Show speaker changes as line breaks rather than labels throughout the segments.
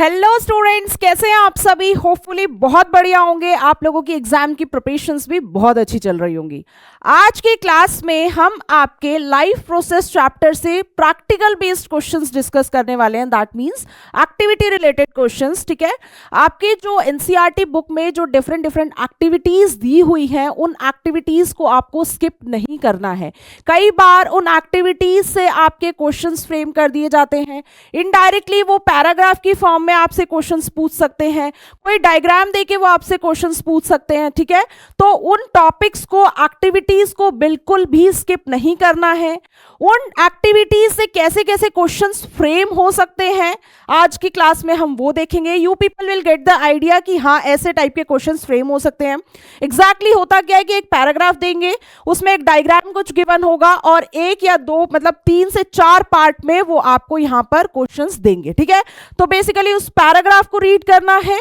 Hello students, कैसे हैं आप सभी। होपफुली बहुत बढ़िया होंगे। आप लोगों की एग्जाम की प्रिपरेशंस भी बहुत अच्छी चल रही होंगी। आज के क्लास में हम आपके लाइफ प्रोसेस चैप्टर से प्रैक्टिकल बेस्ड क्वेश्चंस डिस्कस करने वाले हैं। That means activity related questions. ठीक है, आपकी जो एनसीईआरटी बुक में जो डिफरेंट एक्टिविटीज दी हुई हैं, उन एक्टिविटीज को आपको स्किप नहीं करना है। कई बार उन एक्टिविटीज से आपके क्वेश्चंस फ्रेम कर दिए जाते हैं। इनडायरेक्टली वो पैराग्राफ की फॉर्म में आपसे क्वेश्चंस पूछ सकते हैं, कोई डायग्राम देके वो आपसे क्वेश्चंस पूछ सकते हैं। ठीक है, तो उन टॉपिक्स को, एक्टिविटीज को बिल्कुल भी स्किप नहीं करना है। उन एक्टिविटीज से कैसे कैसे क्वेश्चंस फ्रेम हो सकते हैं, आज की क्लास में हम वो देखेंगे। You people will get the idea कि हाँ, ऐसे टाइप के क्वेश्चंस फ्रेम हो सकते हैं। एग्जैक्टली होता क्या है कि एक पैराग्राफ देंगे, उसमें एक डायग्राम कुछ गिवन होगा और एक या दो मतलब 3 से 4 पार्ट में वो आपको यहां पर क्वेश्चंस देंगे। ठीक है, तो बेसिकली उस पैराग्राफ को रीड करना है।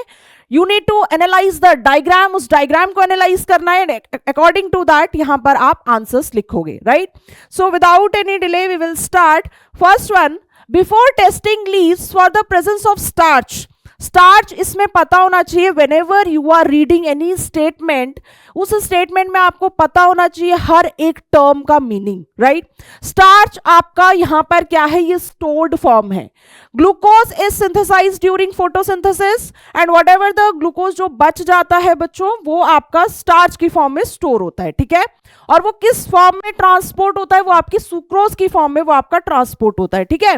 You need to analyse the diagram, उस डायग्राम को एनालाइज करना है। अकॉर्डिंग टू दैट यहां पर आप आंसर्स लिखोगे। Right, so without any delay we will start. First one, before testing leaves for the presence of starch. Starch इसमें पता होना चाहिए। Whenever you are reading any statement, उस स्टेटमेंट में आपको पता होना चाहिए हर एक टर्म का मीनिंग। राइट, स्टार्च आपका यहां पर क्या है, ये स्टोर्ड फॉर्म है। Glucose is synthesised during photosynthesis and whatever the glucose जो बच जाता है बच्चों, वो आपका स्टार्च की फॉर्म में स्टोर होता है। ठीक है, और वो किस फॉर्म में ट्रांसपोर्ट होता है, वो आपकी सुक्रोज की फॉर्म में वो आपका ट्रांसपोर्ट होता है। ठीक है,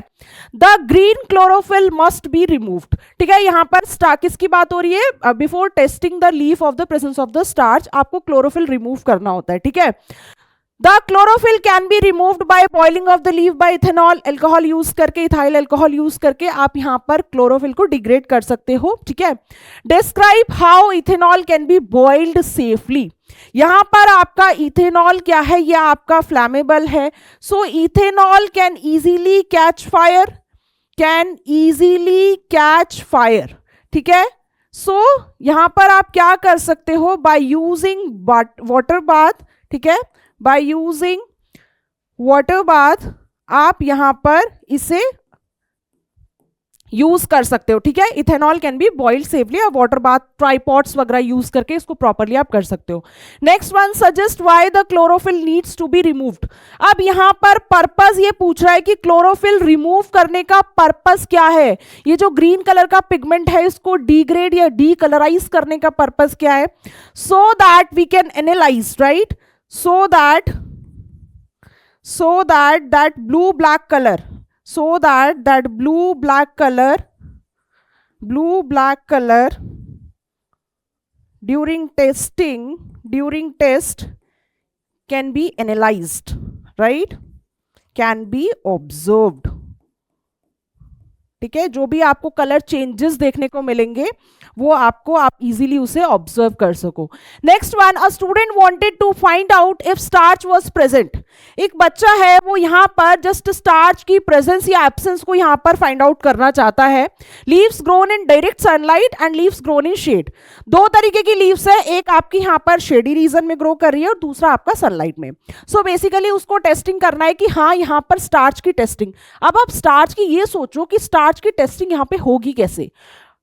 the green chlorophyll must be removed. ठीक है, यहां पर किसकी बात हो रही है, before testing the leaf of the presence of the starch आपको क्लोरोफिल रिमूव करना होता है। ठीक है, the chlorophyll can be removed by boiling of the leaf by ethanol alcohol use करके, इथाइल एल्कोहल यूज करके आप यहां पर क्लोरोफिल को डिग्रेड कर सकते हो। ठीक है, describe how ethanol can be boiled safely. यहां पर आपका इथेनॉल क्या है, यह आपका फ्लैमेबल है। So ethanol can easily catch fire, can easily catch fire. ठीक है, सो यहां पर आप क्या कर सकते हो, बाय यूजिंग वाटर बाथ। ठीक है, बाय यूजिंग वाटर बाथ आप यहां पर इसे यूज कर सकते हो। ठीक है, ethanol can be boiled safely. और वाटर बाथ, ट्राइपॉड्स वगैरह यूज करके इसको प्रॉपर्ली आप कर सकते हो। Next one, suggest why the chlorophyll needs to be removed. अब यहां पर पर्पस ये पूछ रहा है कि क्लोरोफिल रिमूव करने का पर्पस क्या है। ये जो ग्रीन कलर का पिगमेंट है, इसको डिग्रेड या डीकलराइज करने का पर्पस क्या है, so that we can analyse. Right, so that that blue black color, so that blue black color during test can be analyzed. Right, can be observed. ठीक है, जो भी आपको कलर चेंजेस देखने को मिलेंगे वो आपको, आप इजीली उसे ऑब्जर्व कर सको। Next one, a student wanted to find out if starch was present. एक बच्चा है, वो यहां पर जस्ट स्टार्च की प्रेजेंस या एब्सेंस को यहां पर फाइंड आउट करना चाहता है। Leaves grown in direct sunlight and leaves grown in shade. दो तरीके की लीव्स है, एक आपकी यहां पर शेडी रीजन में ग्रो कर रही है और दूसरा आपका सनलाइट में। सो बेसिकली उसको टेस्टिंग करना है कि हाँ, यहां पर स्टार्च की टेस्टिंग। अब आप स्टार्च की ये सोचो कि स्टार्च की टेस्टिंग यहां पे होगी कैसे,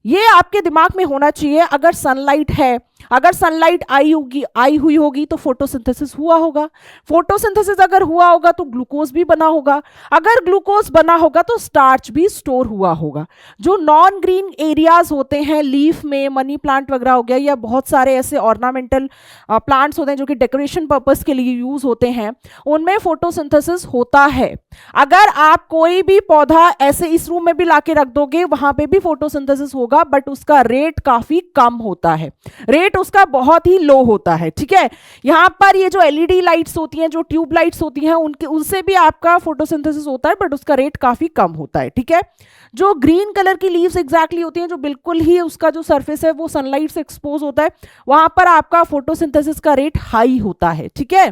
ये आपके दिमाग में होना चाहिए। अगर सनलाइट है, अगर सनलाइट आई हुई होगी तो फोटोसिंथेसिस हुआ होगा। फोटोसिंथेसिस अगर हुआ होगा तो ग्लूकोज भी बना होगा। अगर ग्लूकोज बना होगा तो स्टार्च भी स्टोर हुआ होगा। जो नॉन ग्रीन एरियाज होते हैं लीफ में, मनी प्लांट वगैरह हो गया, या बहुत सारे ऐसे ऑर्नामेंटल प्लांट्स होते हैं जो कि डेकोरेशन पर्पस के लिए यूज होते हैं, उनमें फोटोसिंथेसिस होता है। अगर आप कोई भी पौधा ऐसे इस रूम में भी लाके रख दोगे, वहां पे भी फोटोसिंथेसिस होगा, बट उसका रेट काफी कम होता है, रेट उसका बहुत ही लो होता है। ठीक है, यहां पर ये जो एलईडी लाइट्स होती हैं, जो ट्यूब लाइट्स होती हैं, उनसे भी आपका फोटोसिंथेसिस होता है, बट उसका रेट काफी कम होता है। ठीक है, जो ग्रीन कलर की लीव्स एग्जैक्टली होती हैं, जो बिल्कुल ही उसका जो सरफेस है वो सनलाइट से एक्सपोज होता है, वहां पर आपका फोटोसिंथेसिस का रेट हाई होता है। ठीक है,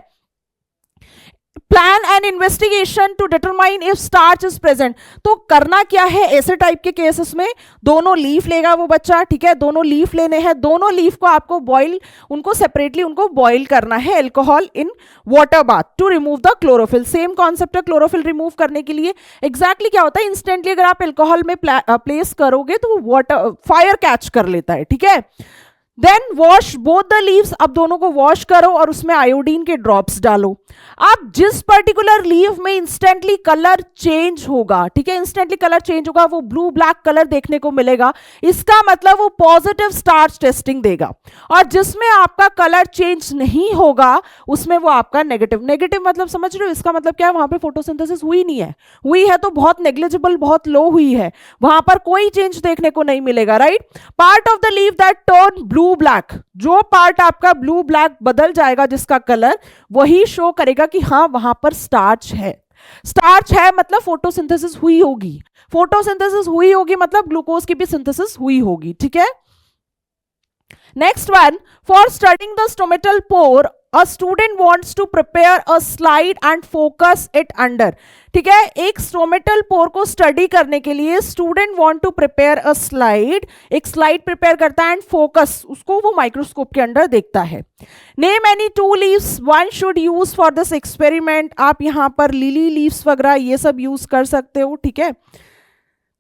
plan an investigation to determine if starch is present. तो करना क्या है ऐसे टाइप के केसेस में, दोनों लीफ लेगा वो बच्चा, ठीक है, दोनों लीफ लेने हैं, दोनों लीफ को आपको बॉईल, उनको सेपरेटली उनको बॉईल करना है alcohol in water bath to remove the chlorophyll. Same concept है क्लोरोफिल रिमूव करने के लिए। एग्जैक्टली क्या होता है, इंस्टेंटली अगर आप अल्कोहल में प्लेस करोगे तो वो वाटर फायर कैच कर लेता है, ठीक है। Then wash both the leaves, अब दोनों को वॉश करो और उसमें आयोडीन के ड्रॉप्स डालो। अब जिस पर्टिकुलर लीव में इंस्टेंटली कलर चेंज होगा, ठीक है, इंस्टेंटली कलर चेंज होगा, वो ब्लू ब्लैक कलर देखने को मिलेगा, इसका मतलब वो पॉजिटिव स्टार्च टेस्टिंग देगा। और जिसमें आपका कलर चेंज नहीं होगा उसमें वो आपका नेगेटिव। नेगेटिव मतलब समझ रहे हो, इसका मतलब क्या है, वहां पे फोटोसिंथेसिस हुई नहीं है, हुई है तो बहुत नेग्लिजिबल, बहुत लो हुई है, वहां पर कोई चेंज देखने को नहीं मिलेगा, right. Part of the leave that turn blue black, जो पार्ट आपका ब्लू ब्लैक बदल जाएगा जिसका कलर, वही शो करेगा कि हाँ वहां पर स्टार्च है। स्टार्च है मतलब फोटोसिंथेसिस हुई होगी, फोटोसिंथेसिस हुई होगी मतलब ग्लूकोज की भी सिंथेसिस हुई होगी, ठीक है। Next one, for studying the stomatal pore a student wants to prepare a slide and focus it under, ठीक है। एक स्टोमेटल पोर को स्टडी करने के लिए student want to prepare a slide, एक स्लाइड प्रिपेयर करता है एंड फोकस, उसको वो माइक्रोस्कोप के अंडर देखता है। Name any two leaves one should use for this experiment, आप यहां पर लिली लीव्स वगैरह ये सब यूज कर सकते हो, ठीक है।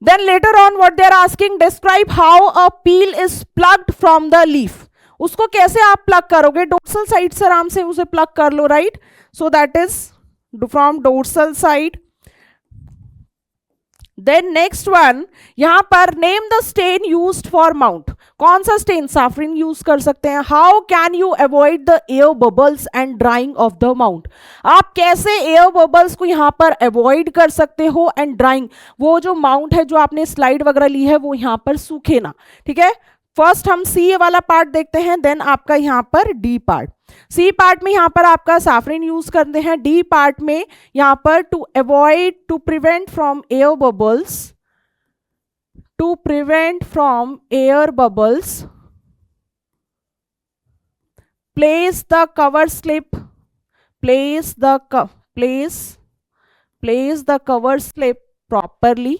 Then later on what they are asking, describe how a peel is plucked from the leaf, उसको कैसे आप प्लग करोगे, डोर्सल साइड से आराम से उसे प्लग कर लो, right. So that is from dorsal side. Then next one, यहां पर name the stain used for mount, कौन सा स्टेन, साफरिन यूज कर सकते हैं। How can you avoid the air bubbles and drying of the mount, आप कैसे air bubbles को यहां पर अवॉइड कर सकते हो एंड ड्राइंग, वो जो माउंट है जो आपने स्लाइड वगैरह ली है वो यहां पर सूखे ना, ठीक है। फर्स्ट हम सी वाला पार्ट देखते हैं, देन आपका यहां पर डी पार्ट। सी पार्ट में यहां पर आपका साफरिन यूज करते हैं, डी पार्ट में यहां पर to avoid, to prevent from air bubbles, to prevent from air bubbles, place the cover slip, place the cover slip properly,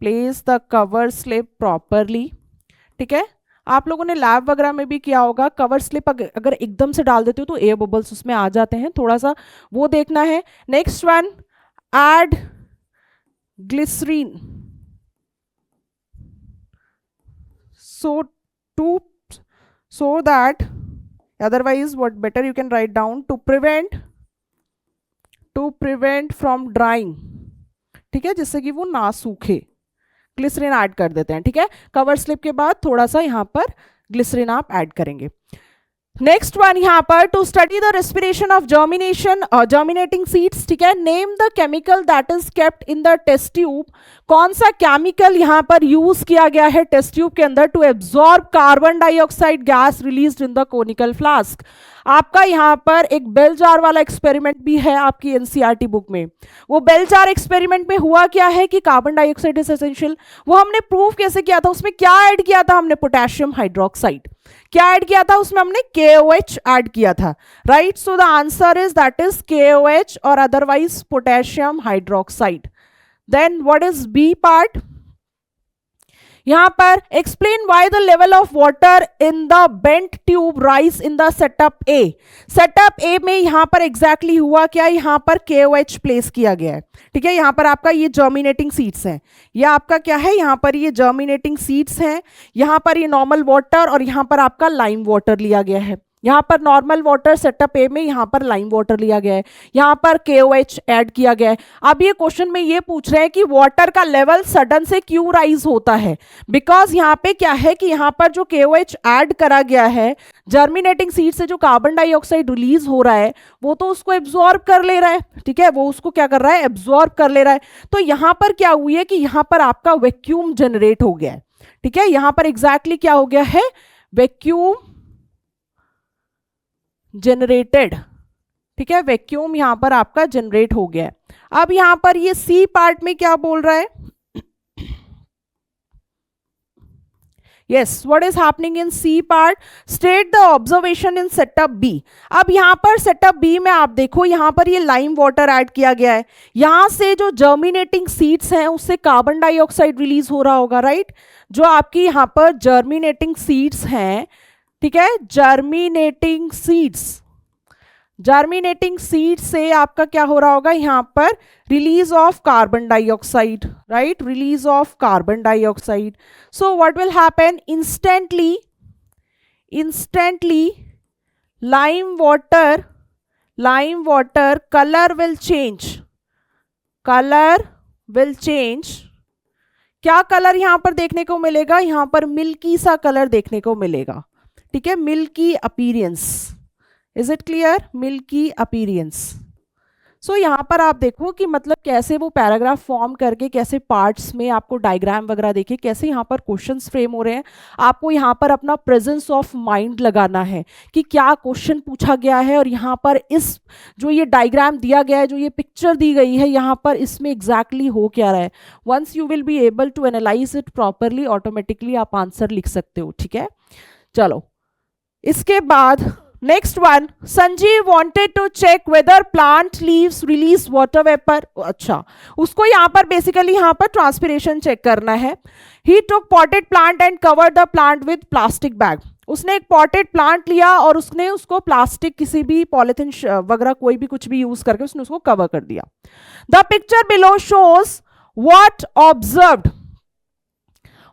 place the cover slip properly, ठीक है। आप लोगों ने लैब वगैरह में भी किया होगा, कवर स्लिप अगर एकदम से डाल देते हो तो एयर बबल्स उसमें आ जाते हैं, थोड़ा सा वो देखना है। Next one, add glycerine, so that otherwise what better you can write down, to prevent from drying, ठीक है, जिससे कि वो ना सूखे, ग्लिसरीन ऐड कर देते हैं, ठीक है। कवर स्लिप के बाद थोड़ा सा यहां पर ग्लिसरीन आप ऐड करेंगे। नेक्स्ट वन, यहां पर to study the respiration of germinating seeds, ठीक है। Name the chemical that is kept in the test tube, कौन सा केमिकल यहां पर यूज किया गया है टेस्ट ट्यूब के अंदर to absorb carbon dioxide gas released in the conical flask. आपका यहां पर एक बेल जार वाला एक्सपेरिमेंट भी है आपकी एनसीईआरटी बुक में। वो बेल जार एक्सपेरिमेंट में हुआ क्या है कि कार्बन डाइऑक्साइड इज एसेंशियल, वो हमने प्रूव कैसे किया था, उसमें क्या ऐड किया था हमने, पोटेशियम हाइड्रोक्साइड, क्या ऐड किया था उसमें, हमने KOH ऐड किया था, right. So the answer is that is KOH और otherwise potassium hydroxide. Then what is B part, यहां पर explain why the level of water in the bent tube rise in the setup A. Setup A में यहां पर exactly हुआ क्या, यहां पर KOH प्लेस किया गया है, ठीक है। यहां पर आपका ये जर्मिनेटिंग सीड्स हैं, यह आपका क्या है, यहां पर ये जर्मिनेटिंग सीड्स हैं, यहां पर ये नॉर्मल वाटर और यहां पर आपका लाइम वाटर लिया गया है। यहाँ पर नॉर्मल वाटर सेटअप ए में, यहाँ पर लाइम वाटर लिया गया है, यहाँ पर KOH ऐड किया गया है। अब ये क्वेश्चन में ये पूछ रहे हैं कि वाटर का लेवल सडन से क्यों राइज होता है, बिकॉज यहाँ पे क्या है कि यहाँ पर जो KOH ऐड करा गया है, जर्मिनेटिंग सीड से जो कार्बन डाइऑक्साइड रिलीज हो रहा है वो तो उसको एब्जॉर्ब कर ले रहा है, ठीक है, वो उसको क्या कर रहा है, एब्जॉर्ब कर ले रहा है। तो यहाँ पर क्या हुई है कि यहाँ पर आपका वैक्यूम जनरेट हो गया है, ठीक है। यहाँ पर एग्जैक्टली क्या हो गया है, वैक्यूम जनरेटेड, ठीक है, वैक्यूम यहां पर आपका जनरेट हो गया है। अब यहां पर ये सी पार्ट में क्या बोल रहा है, Yes, what is happening in C part? State the observation in setup B. अब यहाँ पर setup B में आप देखो, यहाँ पर ये लाइम वाटर ऐड किया गया है. यहाँ से जो जर्मिनेटिंग सीड्स हैं उससे कार्बन डाइऑक्साइड रिलीज हो रहा होगा, राइट? जो आपकी यहाँ पर जर्मिनेटिंग सीड्स हैं, ठीक है, जर्मिनेटिंग सीड से आपका क्या हो रहा होगा, यहाँ पर release of carbon dioxide, right? Release of carbon dioxide. So what will happen? Instantly lime water colour will change. क्या कलर यहां पर देखने को मिलेगा? यहां पर मिल्की सा कलर देखने को मिलेगा, ठीक है, milky appearance. Is it clear? Milky appearance. So यहाँ पर आप देखो कि मतलब कैसे वो पैराग्राफ फॉर्म करके, कैसे पार्ट्स में आपको डायग्राम वगैरह देखिए, कैसे यहाँ पर क्वेश्चंस फ्रेम हो रहे हैं. आपको यहाँ पर अपना प्रेजेंस ऑफ माइंड लगाना है कि क्या क्वेश्चन पूछा गया है, और यहाँ पर इस जो ये डायग्राम दिया गया है, जो ये पिक्चर दी गई है, यहाँ पर इसमें एग्जैक्टली हो क्या रहा है. Once you will be able to analyse it properly, automatically आप आंसर लिख सकते हो, ठीक है. चलो, इसके बाद next one, Sanjeev wanted to check whether plant leaves release water vapour. अच्छा, उसको यहाँ पर बेसिकली यहाँ पर ट्रांसपिरेशन चेक करना है. He took potted plant and covered the plant with plastic bag. उसने एक पॉटेड प्लांट लिया और उसने उसको प्लास्टिक, किसी भी पॉलिथीन वगैरह कोई भी कुछ भी यूज करके उसने उसको कवर कर दिया. The picture below shows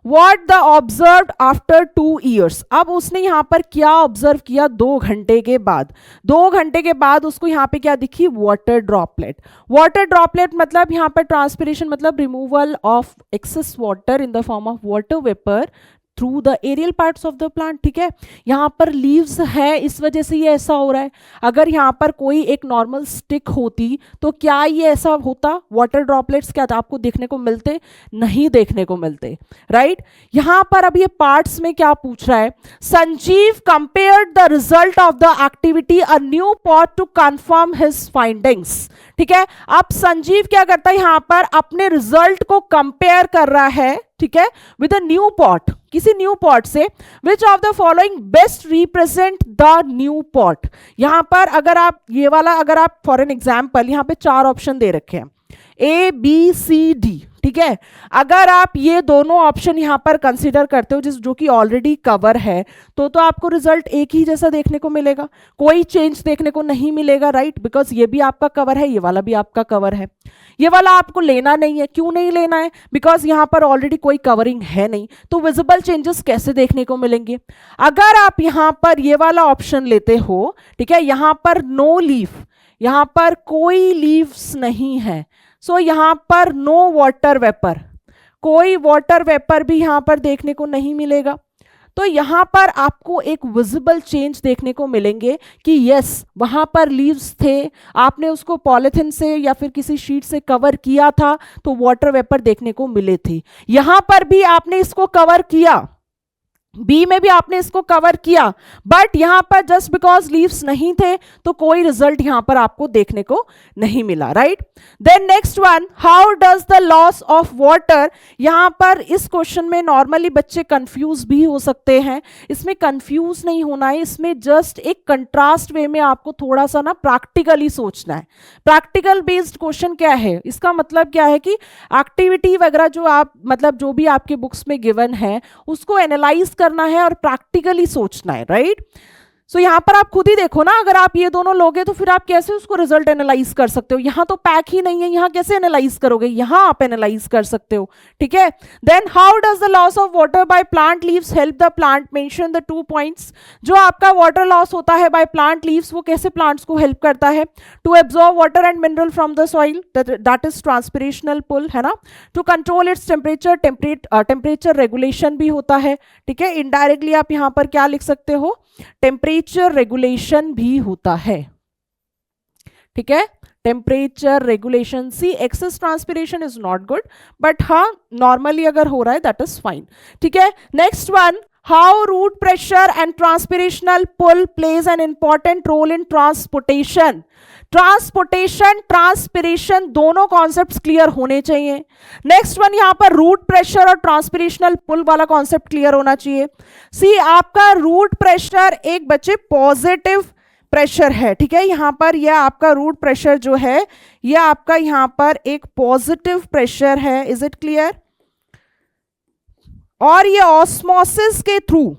what the observed after 2 years. अब उसने यहाँ पर क्या ऑब्जर्व किया 2 घंटे के बाद. 2 घंटे के बाद उसको यहाँ पे क्या दिखी? वाटर ड्रॉपलेट मतलब यहाँ पर ट्रांसपिरेशन मतलब removal of excess water in the form of water vapour through the aerial parts of the plant, ठीक है. यहाँ पर लीव्स है, इस वजह से ये ऐसा हो रहा है. अगर यहाँ पर कोई एक नॉर्मल स्टिक होती तो क्या ये ऐसा होता? वाटर ड्रॉपलेट्स क्या आपको देखने को मिलते? नहीं देखने को मिलते, राइट. यहाँ पर अब ये पार्ट्स में क्या पूछ रहा है? Sanjeev compared the result of the activity a new pot to confirm his findings, ठीक है. अब संजीव क्या करता है? यहाँ पर अपने रिजल्ट को कंपेयर कर रहा है, ठीक है, विद अ न्यू पॉट, किसी न्यू पॉट से. Which of the following best represent the new pot. यहां पर अगर आप ये वाला, अगर आप फॉर एन एग्जाम्पल, यहां पे 4 ऑप्शन दे रखे हैं, A B C D, ठीक है. अगर आप ये दोनों ऑप्शन यहां पर कंसीडर करते हो जो कि ऑलरेडी कवर है, तो आपको रिजल्ट एक ही जैसा देखने को मिलेगा, कोई चेंज देखने को नहीं मिलेगा, राइट. बिकॉज ये भी आपका कवर है, ये वाला भी आपका कवर है. ये वाला आपको लेना नहीं है. क्यों नहीं लेना है? बिकॉज यहां पर ऑलरेडी कोई कवरिंग है नहीं, तो विजिबल चेंजेस कैसे देखने को मिलेंगे? अगर आप यहां पर ये वाला ऑप्शन लेते हो, ठीक है, यहां पर नो लीफ, यहां पर कोई लीव्स नहीं है, सो यहां पर नो वाटर वेपर, कोई वाटर वेपर भी यहां पर देखने को नहीं मिलेगा. तो यहां पर आपको एक विजिबल चेंज देखने को मिलेंगे कि यस, वहां पर लीव्स थे, आपने उसको पॉलिथीन से या फिर किसी शीट से कवर किया था तो वाटर वेपर देखने को मिले थे. यहां पर भी आपने इसको कवर किया, बी में भी आपने इसको कवर किया, बट यहां पर जस्ट बिकॉज लीव्स नहीं थे तो कोई रिजल्ट यहां पर आपको देखने को नहीं मिला, right. Then next one, how does the loss of water. यहां पर इस क्वेश्चन में नॉर्मली बच्चे कंफ्यूज भी हो सकते हैं. इसमें कंफ्यूज नहीं होना है, इसमें जस्ट एक कंट्रास्ट वे में आपको थोड़ा सा ना प्रैक्टिकली सोचना है. प्रैक्टिकल बेस्ड क्वेश्चन क्या है? इसका मतलब क्या है कि एक्टिविटी वगैरह जो आप मतलब जो भी आपके बुक्स में गिवन है उसको एनालाइज करना है और प्रैक्टिकली सोचना है, राइट. सो यहां पर आप खुद ही देखो ना, अगर आप ये दोनों लोगे तो फिर आप कैसे उसको रिजल्ट एनालाइज कर सकते हो? यहां तो पैक ही नहीं है, यहां कैसे एनालाइज करोगे? यहां आप एनालाइज कर सकते हो, ठीक है. Then how does the loss of water by plant leaves help the plant. Mention the 2 points. जो आपका वाटर लॉस होता है बाय प्लांट लीव्स, वो कैसे प्लांट्स को हेल्प करता है? To absorb water and mineral from the soil, that is transpirational pull, है ना. To control its temperature, temperature regulation भी होता है, ठीक है. इनडायरेक्टली आप यहां पर क्या लिख सकते हो? टेम्परेचर रेगुलेशन भी होता है, ठीक है. Temperature regulation. See, excess transpiration is not good, but हाँ नॉर्मली अगर हो रहा है दैट इज फाइन, ठीक है. Next one, how root pressure and transpirational pull plays an important role in transportation. Transportation transpiration दोनों कॉन्सेप्ट्स क्लियर होने चाहिए। नेक्स्ट वन यहां पर रूट प्रेशर और ट्रांसपिरेशनल पुल वाला कॉन्सेप्ट क्लियर होना चाहिए। सी आपका रूट प्रेशर एक बच्चे पॉजिटिव प्रेशर है, ठीक है, यहां पर यह आपका रूट प्रेशर जो है यह आपका यहां पर एक पॉजिटिव प्रेशर है। Is it clear? और ये ऑस्मोसिस के थ्रू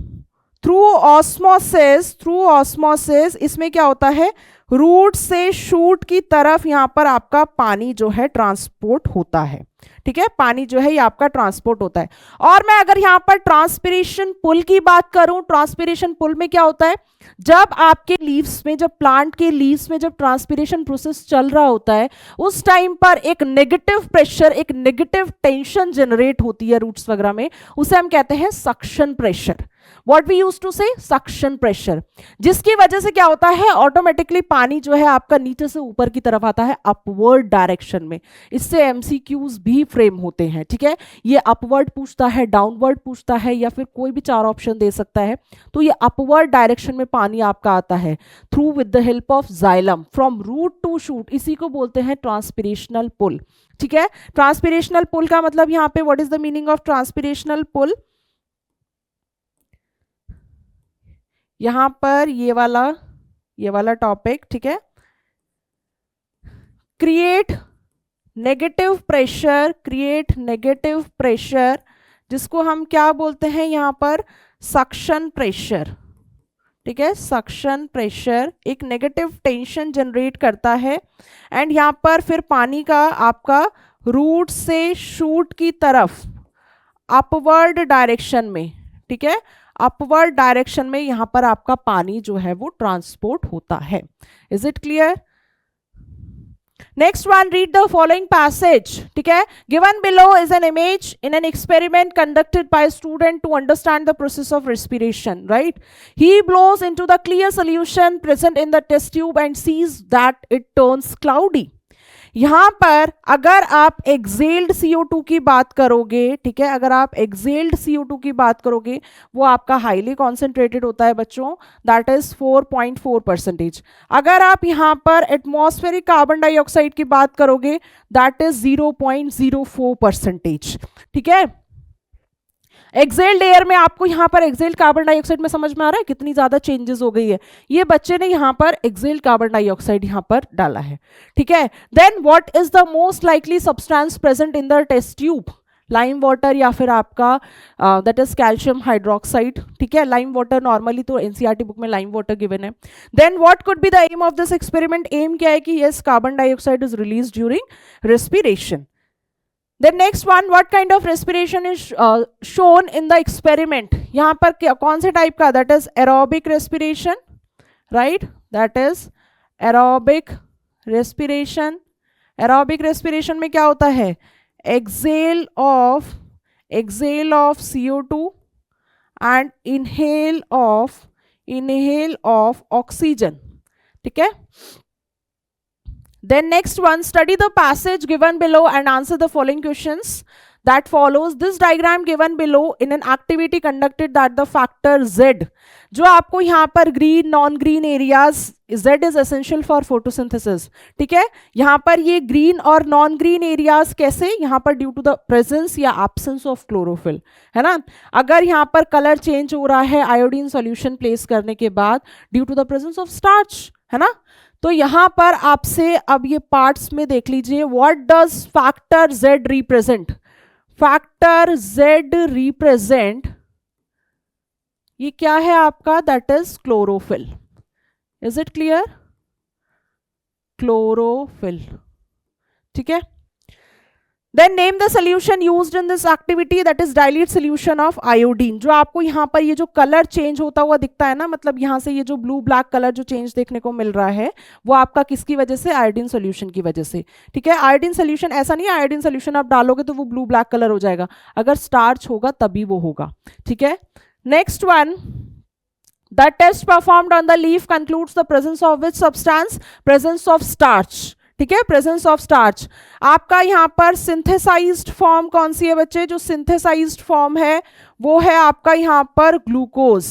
ऑस्मोसिस इसमें क्या होता है, रूट से शूट की तरफ यहां पर आपका पानी जो है ट्रांसपोर्ट होता है, ठीक है, पानी जो है ये आपका ट्रांसपोर्ट होता है। और मैं अगर यहां पर ट्रांसपिरेशन पुल की बात करूं, ट्रांसपिरेशन पुल में क्या होता है, जब आपके लीव्स में, जब प्लांट के लीव्स में जब ट्रांसपिरेशन प्रोसेस चल रहा होता है उस टाइम पर एक नेगेटिव प्रेशर, एक नेगेटिव टेंशन जनरेट होती है रूट्स वगैरह में, उसे हम कहते हैं suction pressure. What we use to say, suction pressure, जिसकी वजह से क्या होता है, ऑटोमेटिकली पानी जो है आपका नीचे से ऊपर की तरफ आता है अपवर्ड डायरेक्शन में। इससे एमसीक्यूज भी फ्रेम होते हैं, ठीक है, ये अपवर्ड पूछता है, डाउनवर्ड पूछता है, या फिर कोई भी 4 ऑप्शन दे सकता है। तो ये अपवर्ड डायरेक्शन में पानी आपका आता है through with the help of xylem from root to shoot, इसी को बोलते हैं ट्रांसपिरेशनल पुल, ठीक है। ट्रांसपिरेशनल पुल का मतलब यहां पे what is the meaning of transpirational pull, यहां पर ये वाला टॉपिक, ठीक है, क्रिएट नेगेटिव प्रेशर, जिसको हम क्या बोलते हैं यहां पर, सक्शन प्रेशर, ठीक है, सक्शन प्रेशर एक नेगेटिव टेंशन जनरेट करता है। एंड यहां पर फिर पानी का आपका रूट से शूट की तरफ अपवर्ड डायरेक्शन में, ठीक है, अपवर्ड डायरेक्शन में यहां पर आपका पानी जो है वो ट्रांसपोर्ट होता है। Is it clear? Next one, read the following passage, ठीक है, given below is an image in an experiment conducted by student to understand the process of respiration, right. He blows into the clear solution present in the test tube and sees that it turns cloudy. यहां पर अगर आप excelled CO2 की बात करोगे, ठीक है, अगर आप एक्सेल्ड CO2 की बात करोगे वो आपका हाईली कॉन्सेंट्रेटेड होता है बच्चों, दैट इज 4.4%। अगर आप यहां पर एटमॉस्फेरिक कार्बन डाइऑक्साइड की बात करोगे दैट इज 0.04%, ठीक है। एक्सेल्ड एयर में आपको यहां पर एक्सेल्ड कार्बन डाइऑक्साइड में समझ में आ रहा है कितनी ज्यादा चेंजेस हो गई है, ये बच्चे ने यहां पर एक्सेल्ड कार्बन डाइऑक्साइड यहां पर डाला है, ठीक है। Then what is the most likely substance present in the test tube, lime water या फिर आपका दैट इज कैल्शियम हाइड्रोक्साइड, ठीक है, लाइम वाटर नॉर्मली तो एनसीईआरटी बुक में लाइम वाटर गिवन है। Then what could be the aim of this experiment, aim क्या है कि yes carbon dioxide is release during respiration. Then next one, what kind of respiration is shown in the experiment? यहाँ पर कौन से type का, that is aerobic respiration, right? That is aerobic respiration. Aerobic respiration में क्या होता है, exhale of CO2 and inhale of oxygen, ठीक है। Then next one, study the passage given below and answer the following questions that follows. This diagram given below in an activity conducted that the factor Z, जो आपको यहाँ पर green non green areas, Z is essential for photosynthesis, ठीक है। यहाँ पर ये green और नॉन ग्रीन एरियाज कैसे, यहाँ पर ड्यू टू द प्रेजेंस या एब्सेंस ऑफ क्लोरोफिल, है ना। अगर यहाँ पर कलर चेंज हो रहा है आयोडीन सॉल्यूशन प्लेस करने के बाद due to the presence of starch, है ना। तो यहां पर आपसे अब ये पार्ट्स में देख लीजिए, what does factor Z represent, factor Z represent, ये क्या है आपका, that is chlorophyll. Is it clear? Chlorophyll, ठीक है। Then name the solution used in this activity, that is dilute solution of iodine। जो आपको यहाँ पर ये जो कलर चेंज होता हुआ दिखता है ना, मतलब यहाँ से ये जो ब्लू ब्लैक कलर जो चेंज देखने को मिल रहा है वो आपका किसकी वजह से, आयोडीन सोल्यूशन की वजह से, ठीक है। आयोडीन सोल्यूशन ऐसा नहीं है आयोडीन सोल्यूशन आप डालोगे तो वो ब्लू ब्लैक कलर हो जाएगा, अगर स्टार्च होगा तभी वो होगा, ठीक है। Next one, the test performed on the leaf concludes the presence of which substance, presence of starch, ठीक है, प्रेजेंस ऑफ स्टार्च। आपका यहाँ पर सिंथेसाइज्ड फॉर्म कौन सी है बच्चे, जो सिंथेसाइज्ड फॉर्म है वो है आपका यहाँ पर glucose.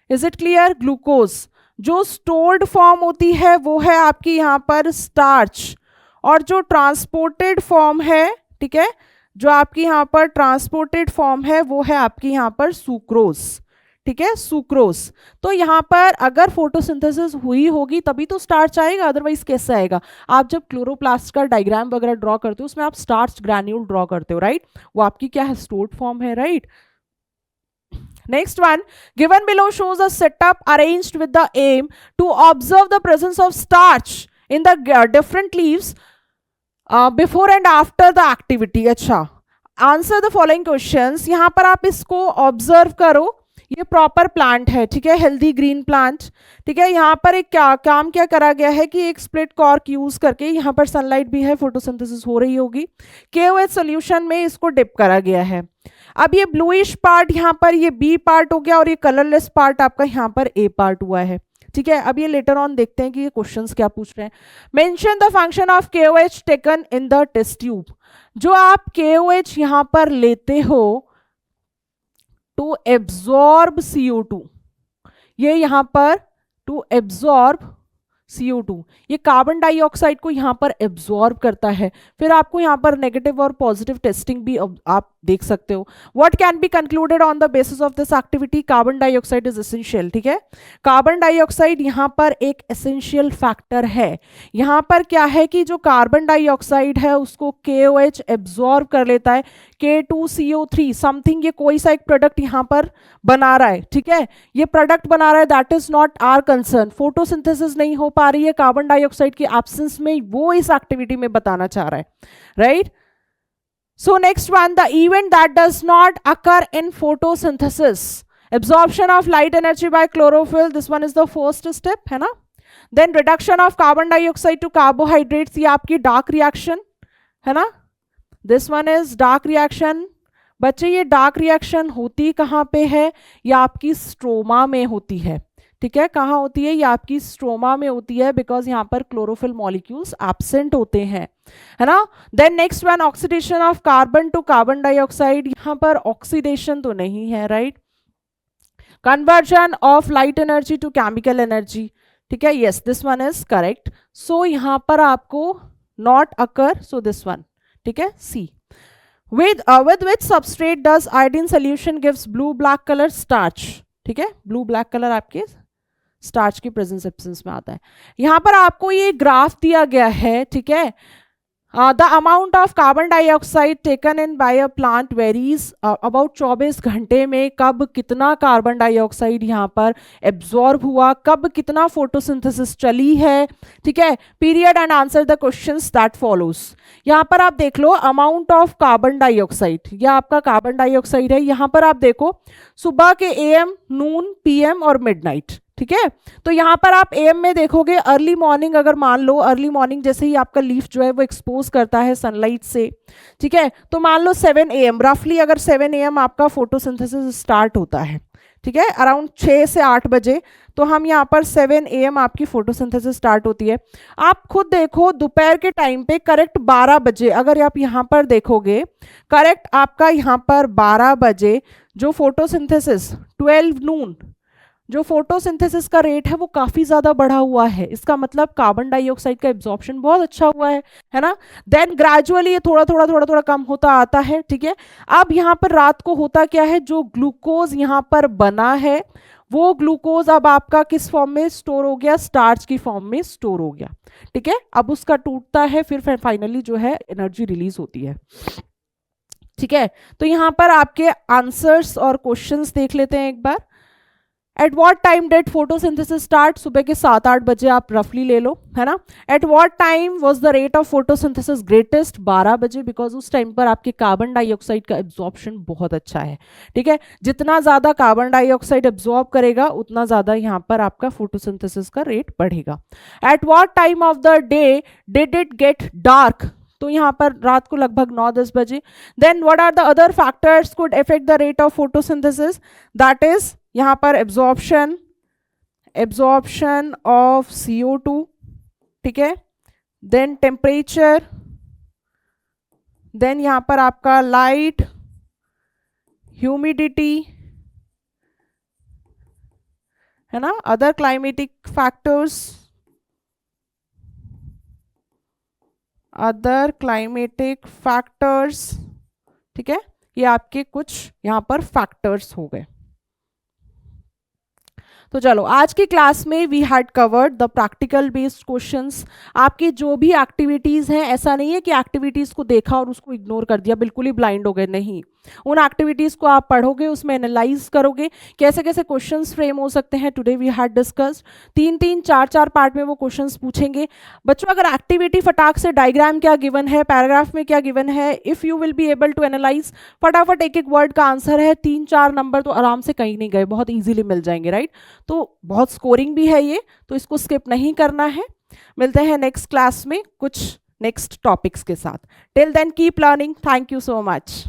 Is it clear? Glucose. जो स्टोर्ड फॉर्म होती है वो है आपकी यहाँ पर स्टार्च, और जो ट्रांसपोर्टेड फॉर्म है, ठीक है, जो आपकी यहाँ पर ट्रांसपोर्टेड फॉर्म है वो है आपकी यहाँ पर सुक्रोज। ठीक है, सुक्रोज। तो यहाँ पर अगर फोटोसिंथेसिस हुई होगी तभी तो स्टार्च आएगा, अदरवाइज कैसे आएगा? आप जब क्लोरोप्लास्ट का डायग्राम वगैरह ड्रॉ करते हो उसमें आप स्टार्च ग्रैन्यूल ड्रॉ करते हो, राइट? वो आपकी क्या है? स्टोर्ड फॉर्म है, right? Next one, given below shows a setup arranged with the aim to observe the presence of starch in the different leaves before and after the activity. अच्छा, answer the following questions. यहाँ पर आप इसको observe करो, ये proper plant है, ठीक है, हेल्दी ग्रीन प्लांट। ठीक है, यहाँ पर एक काम क्या करा गया है कि एक स्प्लिट कॉर्क यूज करके, यहाँ पर सनलाइट भी है, फोटोसिंथेसिस हो रही होगी, KOH सॉल्यूशन में इसको डिप करा गया है। अब ये ब्लूइश पार्ट यहाँ पर ये बी पार्ट हो गया, और ये कलरलेस पार्ट आपका यहाँ पर ए पार्ट हुआ है। ठीक है, अब ये लेटर ऑन देखते हैं कि ये क्वेश्चंस क्या पूछ रहे हैं। Mention the function of KOH taken in the test tube. जो आप KOH यहाँ पर लेते हो टू एब्जॉर्ब CO2, ये यहाँ पर टू एब्जॉर्ब CO2, ये कार्बन डाइऑक्साइड को यहाँ पर एब्जॉर्ब करता है। फिर आपको यहाँ पर नेगेटिव और पॉजिटिव टेस्टिंग भी आप देख सकते हो। What can be concluded on the basis of this activity? Carbon dioxide is essential. ठीक है, कार्बन डाइऑक्साइड यहाँ पर एक एसेंशियल फैक्टर है। यहाँ पर क्या है कि जो कार्बन डाइऑक्साइड है उसको KOH एब्जॉर्ब कर लेता है, K2CO3 समथिंग, ये कोई सा एक प्रोडक्ट यहाँ पर बना रहा है। ठीक है, ये प्रोडक्ट बना रहा है, that is not our concern. Photosynthesis नहीं हो पा रही है कार्बन डाइऑक्साइड की एब्सेंस में, वो इस एक्टिविटी में बताना चाह रहा है, right? So next one, the event that does not occur in photosynthesis, absorption of light energy by chlorophyll, this one is the first step, है ना? Then reduction of carbon dioxide to carbohydrates, ये आपकी dark reaction है ना, this one is dark reaction. बच्चे ये dark reaction होती कहाँ पे है? ये आपकी स्ट्रोमा में होती है। ठीक है, कहाँ होती है? ये आपकी स्ट्रोमा में होती है, बिकॉज यहाँ पर क्लोरोफिल मॉलिक्यूल्स एब्सेंट होते हैं, है ना? Then next one, oxidation of carbon to carbon dioxide, यहाँ पर ऑक्सीडेशन तो नहीं है, right? Conversion of light energy to chemical energy, ठीक है, yes, this one is correct. So यहाँ पर आपको not occur, so this one, ठीक है, सी। with which substrate does iodine solution gives blue black color? starch। ठीक है, ब्लू ब्लैक कलर आपके स्टार्च की प्रेजेंस एब्सेंस में आता है। यहाँ पर आपको ये ग्राफ दिया गया है, ठीक है, the amount of carbon dioxide taken in by a plant varies about 24 घंटे में कब कितना कार्बन डाइऑक्साइड यहाँ पर एब्जॉर्ब हुआ, कब कितना फोटोसिंथेसिस चली है। ठीक है, period and answer the questions that follows. यहाँ पर आप देख लो अमाउंट ऑफ कार्बन डाइऑक्साइड, यह आपका कार्बन डाइऑक्साइड है। यहाँ पर आप देखो सुबह के AM, नून, PM और मिडनाइट। ठीक है, तो यहाँ पर आप AM में देखोगे अर्ली मॉर्निंग, अगर मान लो अर्ली मॉर्निंग जैसे ही आपका लीफ जो है वो एक्सपोज करता है सनलाइट से, ठीक है, तो मान लो 7 AM रफली, अगर 7 AM आपका फोटोसिंथेसिस स्टार्ट होता है, ठीक है, अराउंड 6 से 8 बजे, तो हम यहाँ पर 7 AM आपकी फोटोसिंथेसिस स्टार्ट होती है। आप खुद देखो दोपहर के टाइम पे करेक्ट 12 बजे, अगर आप यहाँ पर देखोगे करेक्ट आपका यहाँ पर 12 बजे जो फोटोसिंथेसिस 12 नून जो फोटोसिंथेसिस का रेट है वो काफ़ी ज़्यादा बढ़ा हुआ है। इसका मतलब कार्बन डाइऑक्साइड का एब्जॉर्प्शन बहुत अच्छा हुआ है ना? देन ग्रेजुअली ये थोड़ा थोड़ा कम होता आता है। ठीक है, अब यहाँ पर रात को होता क्या है, जो ग्लूकोज यहाँ पर बना है वो ग्लूकोज अब आपका किस फॉर्म में स्टोर हो गया? स्टार्च की फॉर्म में स्टोर हो गया। ठीक है, अब उसका टूटता है, फिर फाइनली जो है एनर्जी रिलीज होती है। ठीक है, तो यहाँ पर आपके आंसर्स और क्वेश्चंस देख लेते हैं एक बार। At what time did photosynthesis start? सुबह के 7-8 बजे आप रफली ले लो, है ना? At what time was the rate of photosynthesis greatest? 12 बजे, बिकॉज उस टाइम पर आपके कार्बन डाइऑक्साइड का एब्जॉर्प्शन बहुत अच्छा है। ठीक है, जितना ज़्यादा कार्बन डाइऑक्साइड एब्जॉर्ब करेगा उतना ज़्यादा यहाँ पर आपका फोटोसिंथेसिस का रेट बढ़ेगा। At what time of the day did it get dark? तो यहाँ पर रात को लगभग 9-10 बजे। Then what are the other factors could affect the rate of photosynthesis? That is यहाँ पर एब्जॉर्प्शन ऑफ CO2, ठीक है, देन टेम्परेचर, देन यहाँ पर आपका लाइट, ह्यूमिडिटी, है ना, other climatic factors, other climatic factors, ठीक है, ये आपके कुछ यहाँ पर फैक्टर्स हो गए। तो चलो आज की क्लास में we had covered the practical based questions. आपकी जो भी एक्टिविटीज़ हैं, ऐसा नहीं है कि एक्टिविटीज़ को देखा और उसको इग्नोर कर दिया, बिल्कुल ही ब्लाइंड हो गए, नहीं। उन एक्टिविटीज़ को आप पढ़ोगे, उसमें एनालाइज करोगे कैसे कैसे क्वेश्चंस फ्रेम हो सकते हैं। Today we had discussed 3-3, 4-4 part में वो क्वेश्चंस पूछेंगे। बच्चों अगर एक्टिविटी फटाक से डायग्राम क्या गिवन है, पैराग्राफ में क्या गिवन है, if you will be able to analyse, फटाफट एक एक वर्ड का आंसर है, 3-4 नंबर तो आराम से कहीं नहीं गए, बहुत ईजिली मिल जाएंगे, राइट। तो बहुत स्कोरिंग भी है ये, तो इसको स्किप नहीं करना है। मिलते हैं नेक्स्ट क्लास में कुछ नेक्स्ट टॉपिक्स के साथ। Till then keep learning. Thank you so much.